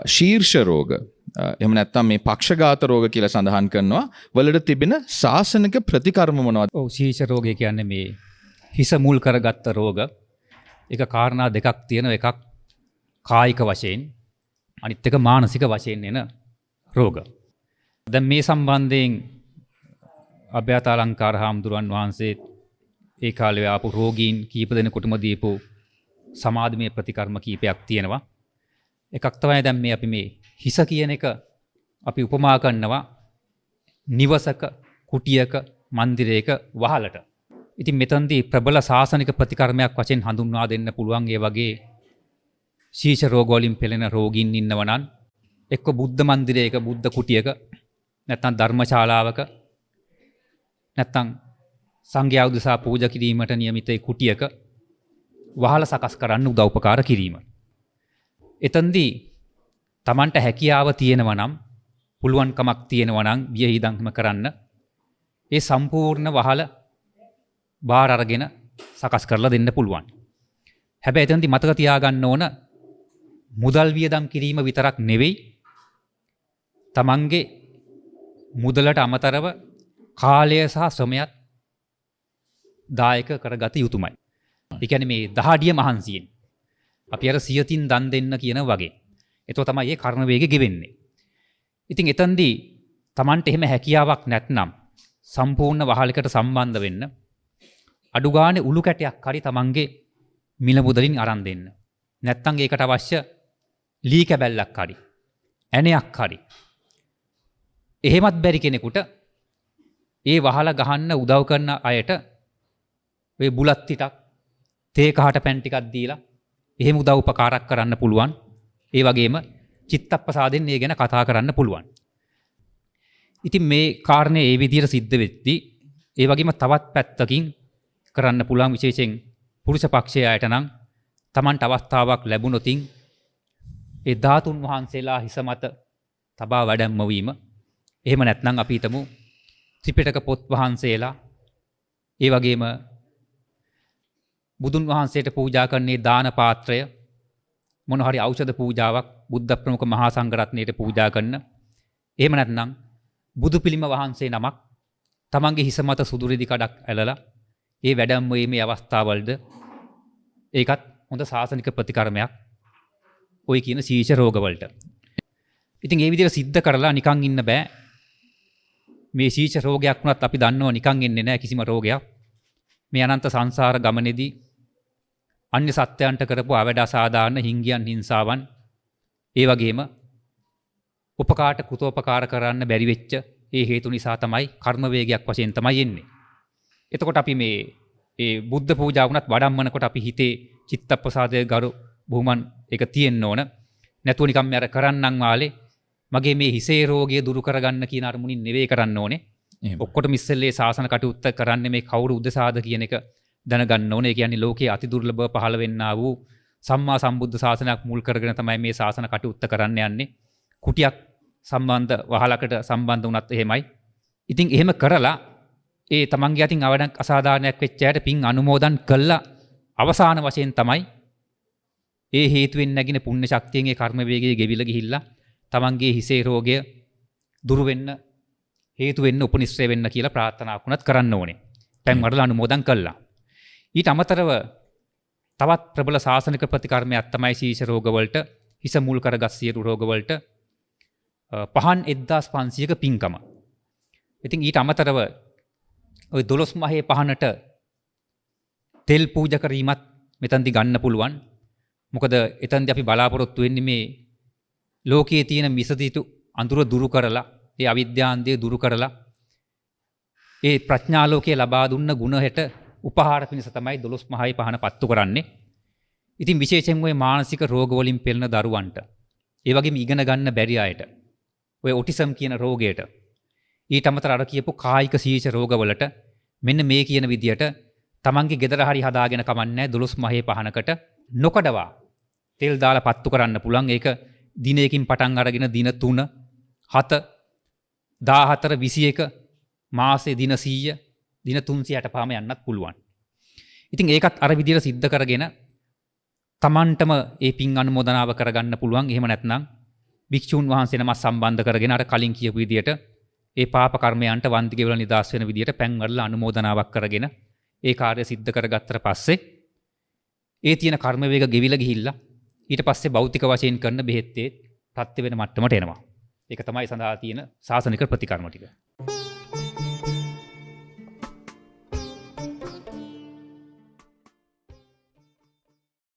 ශීර්ෂ රෝග එහෙම නැත්නම් මේ පක්ෂඝාත රෝග කියලා සඳහන් කරනවා වලට තිබෙන සාසනික ප්‍රතිකර්ම මොනවද? ඔව් ශීර්ෂ රෝගය කියන්නේ මේ හිස මුල් කරගත්ත රෝග. ඒක කාරණා දෙකක් තියෙනවා. එකක් කායික වශයෙන් අනිත් එක මානසික වශයෙන් එන රෝග. දැන් මේ සම්බන්ධයෙන් අභ්‍යතාලංකාර හාමුදුරුවන් වහන්සේ ඒ කාලේ ආපු රෝගීන් කීප දෙනෙකුටම දීපු සමාධිමය ප්‍රතිකර්ම කීපයක් තියෙනවා. එකක් තමයි දැන් මේ අපි මේ හිස කියන එක අපි උපමා කරනවා නිවසක, කුටියක, මන්දිරයක වහලට. ඉතින් මෙතනදී ප්‍රබල සාසනික ප්‍රතිකර්මයක් වශයෙන් හඳුන්වා දෙන්න පුළුවන් ඒ වගේ ශීර්ෂ රෝග වලින් පෙළෙන රෝගීන් ඉන්නවා නම් එක්ක බුද්ධ මන්දිරයක, බුද්ධ කුටියක, නැත්නම් ධර්මශාලාවක, නැත්නම් සංඝයා උදෙසා පූජා කිරීමට නියමිත කුටියක වහල සකස් කරන්න උදව්පකාර කිරීම. එතෙන්දී Tamanට හැකියාව තියෙනවා නම්, පුළුවන්කමක් තියෙනවා නම් වියහිදන්ම කරන්න ඒ සම්පූර්ණ වහල බාර අරගෙන සකස් කරලා දෙන්න පුළුවන්. හැබැයි එතෙන්දී මතක තියාගන්න ඕන මුදල් වියදම් කිරීම විතරක් නෙවෙයි, Tamanගේ මුදලට අමතරව කාලය සහ ශ්‍රමයත් දායක කරගත යුතුමයි. ඒ කියන්නේ මේ දහඩිය මහන්සියෙන් අපි අර සියතින් දන් දෙන්න කියන වගේ. ඒතෝ තමයි මේ කර්ම වේගෙ ගෙවෙන්නේ. ඉතින් එතෙන්දී Tamanට එහෙම හැකියාවක් නැත්නම් සම්පූර්ණ වහලකට සම්බන්ධ වෙන්න අඩු ගානේ උළු කැටයක් හරි Tamanගේ මිල මුදලින් අරන් දෙන්න. නැත්නම් ඒකට අවශ්‍ය ලී කැබැල්ලක් හරි ඇණයක් හරි. එහෙමත් බැරි කෙනෙකුට ඒ වහල ගහන්න උදව් කරන අයට ඔය බුලත් ටිකක්, තේ කහට පැන් ටිකක් දීලා එහෙම උදව් උපකාරයක් කරන්න පුළුවන්. ඒ වගේම චිත්තප්‍රසාදෙන් ඒ ගැන කතා කරන්න පුළුවන්. ඉතින් මේ කාරණේ ඒ විදිහට සිද්ධ වෙද්දී ඒ වගේම තවත් පැත්තකින් කරන්න පුළුවන් විශේෂයෙන් පුරුෂ පක්ෂයේ අයට නම් Tamanට අවස්ථාවක් ලැබුණොතින් ඒ ධාතුන් වහන්සේලා හිස මත තබා වැඩම වීම, එහෙම නැත්නම් අපි හිතමු ත්‍රිපිටක පොත් වහන්සේලා, ඒ වගේම බුදුන් වහන්සේට පූජා කරන්නේ දාන පාත්‍රය, මොන හරි ඖෂධ පූජාවක් බුද්ධ ප්‍රමුඛ මහා සංඝරත්නයට පූජා කරන, එහෙම නැත්නම් බුදු පිළිම වහන්සේ නමක් තමන්ගේ හිස මත සුදු රෙදි කඩක් ඇලලා ඒ වැඩම වීමේ අවස්ථාවවලද ඒකත් හොඳ සාසනික ප්‍රතිකර්මයක් ඔය කියන ශීර්ෂ රෝගවලට. ඉතින් ඒ විදිහට සිද්ධ කරලා නිකන් ඉන්න බෑ. මේ ශීර්ෂ රෝගයක් වුණත් අපි දන්නවා නිකන් එන්නේ නැහැ කිසිම රෝගයක්. මේ අනන්ත සංසාර ගමනේදී අන්‍ය සත්‍යයන්ට කරපු අවඩ අසාධාරණ හිංගියන් හිංසාවන්, ඒ වගේම උපකාරට කෘතෝපකාර කරන්න බැරි වෙච්ච ඒ හේතු නිසා තමයි කර්ම වේගයක් වශයෙන් තමයි එන්නේ. එතකොට අපි මේ බුද්ධ පූජා වුණත් වඩම්මනකොට අපි හිතේ චිත්තප්‍රසාදයේ ගරු බුහුමන් එක තියෙන්න ඕන. නැතුව නිකන් මේ අර කරන්නම් වාලේ මගේ මේ හිසේ රෝගය දුරු කරගන්න කියන අරමුණින් නෙවෙයි කරන්න ඕනේ. ඔක්කොටම ඉස්සෙල්ලේ සාසන කටයුත්ත කරන්නේ මේ කවුරු උදෙසාද කියන එක දැනගන්න ඕනේ. ඒ කියන්නේ ලෝකයේ අති දුර්ලභව පහළ වෙන්නා වූ සම්මා සම්බුද්ධ ශාසනයක් මුල් කරගෙන තමයි මේ සාසන කටයුත්ත කරන්න යන්නේ. කුටියක් සම්බන්ධ වහලකට සම්බන්ධ වුණත් එහෙමයි. ඉතින් එහෙම කරලා ඒ තමන්ගේ අතින් අවඩක් අසාධාරණයක් වෙච්ච අයට පින් අනුමෝදන් කළා අවසාන වශයෙන් තමයි ඒ හේතුවෙන් නැගින පුණ්‍ය ශක්තියෙන් ඒ කර්ම වේගයේ ගෙවිලා ගිහිල්ලා තමන්ගේ හිසේ රෝගය දුරු වෙන්න හේතු වෙන්න උපනිශ්‍රේ වෙන්න කියලා ප්‍රාර්ථනාවක් වුණත් කරන්න ඕනේ. පැන් වඩලා අනුමෝදන් කළා. ඊට අමතරව තවත් ප්‍රබල සාසනික ප්‍රතිකර්මයක් තමයි ශීර්ෂ රෝගවලට, හිස මුල් කරගත් සියලු රෝගවලට පහන් 1500ක පින්කම. ඉතින් ඊට අමතරව ওই 12 මහේ පහනට තෙල් පූජා කිරීමත් මෙතනදී ගන්න පුළුවන්. මොකද එතනදී අපි බලාපොරොත්තු වෙන්නේ මේ ලෝකයේ තියෙන මිසදිතු අඳුර දුරු කරලා, ඒ අවිද්‍යාන්දය දුරු කරලා ඒ ප්‍රඥා ලෝකයේ ලබා දුන්න ගුණ හෙට උපහාර පිණිස තමයි 12 මහයි පහන පත්තු කරන්නේ. ඉතින් විශේෂයෙන් ওই මානසික රෝග වලින් පෙළෙන දරුවන්ට, ඒ වගේම ඉගෙන ගන්න බැරි අයට, ඔය ඔටිසම් කියන රෝගයට, ඊට අමතර අර කියපු කායික ශීර්ෂ රෝගවලට මෙන්න මේ කියන විදියට තමන්ගේ ගෙදර හරි හදාගෙන කමන්නේ 12 මහේ පහනකට නොකඩවා තෙල් දාලා පත්තු කරන්න පුළුවන්. ඒක දිනයකින් පටන් අරගෙන දින 3, 7, 14, 21 මාසේ දින 100, දින 360 පාම යන්නත් පුළුවන්. ඉතින් ඒකත් අර විදියට සිද්ධ කරගෙන තමන්ටම ඒ පින් අනුමෝදනාව කරගන්න පුළුවන්. එහෙම නැත්නම් භික්ෂුන් වහන්සේ නමක් සම්බන්ධ කරගෙන අර කලින් කියපු විදියට ඒ පාප කර්මයන්ට වන්දි ගෙවලා නිදාස් වෙන විදියට පැන් වඩලා අනුමෝදනාවක් කරගෙන ඒ කාර්ය සිද්ධ කරගත්තට පස්සේ ඒ තියෙන කර්ම වේග ගෙවිලා ගිහිල්ලා ඊට පස්සේ භෞතික වශයෙන් කරන බෙහෙත්තේ ප්‍රත්‍ය වෙන මට්ටමට එනවා. ඒක තමයි සඳහා තියෙන සාසනික ප්‍රතිකර්ම ටික.